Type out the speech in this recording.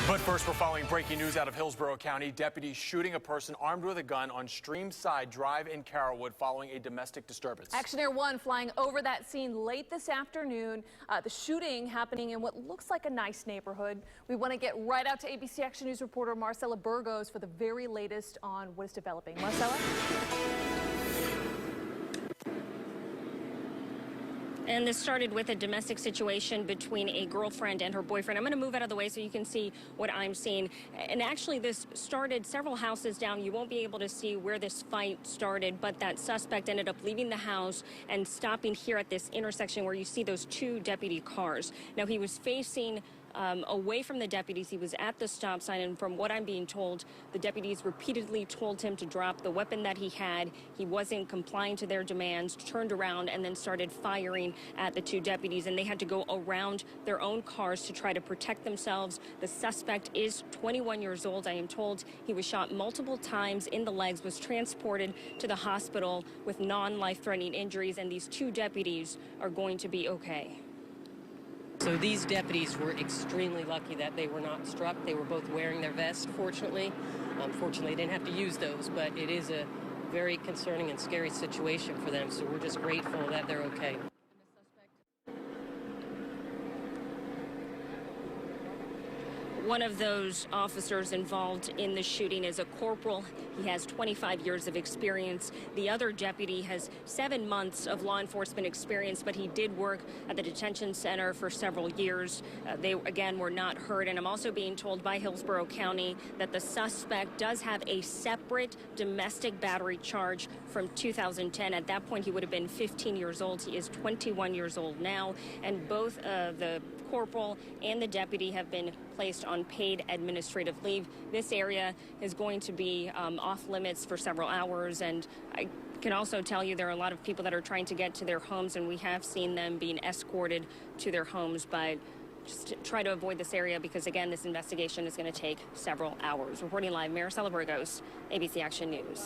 But first, we're following breaking news out of Hillsborough County. Deputies shooting a person armed with a gun on Streamside Drive in Carrollwood following a domestic disturbance. Action Air 1 flying over that scene late this afternoon. The shooting happening in what looks like a nice neighborhood. We want to get right out to ABC Action News reporter Marcella Burgos for the very latest on what is developing. Marcella? And this started with a domestic situation between a girlfriend and her boyfriend. I'm going to move out of the way so you can see what I'm seeing. And actually, this started several houses down. You won't be able to see where this fight started, but that suspect ended up leaving the house and stopping here at this intersection where you see those two deputy cars. Now, he was facing away from the deputies. He was at the stop sign, and from what I'm being told, the deputies repeatedly told him to drop the weapon that he had. He wasn't complying to their demands, turned around, and then started firing at the two deputies, and they had to go around their own cars to try to protect themselves. The suspect is 21 years old. I am told he was shot multiple times in the legs, was transported to the hospital with non-life-threatening injuries, and these two deputies are going to be okay. So these deputies were extremely lucky that they were not struck. They were both wearing their vests, fortunately. Unfortunately, they didn't have to use those, but it is a very concerning and scary situation for them, so we're just grateful that they're okay. One of those officers involved in the shooting is a corporal. He has 25 years of experience. The other deputy has 7 months of law enforcement experience, but he did work at the detention center for several years. They, again, were not hurt. And I'm also being told by Hillsborough County that the suspect does have a separate domestic battery charge from 2010. At that point, he would have been 15 years old. He is 21 years old now. And both the corporal and the deputy have been placed on paid administrative leave. This area is going to be off limits for several hours, and I can also tell you there are a lot of people that are trying to get to their homes, and we have seen them being escorted to their homes, but just try to avoid this area because, again, this investigation is going to take several hours. Reporting live, Marcella Burgos, ABC Action News.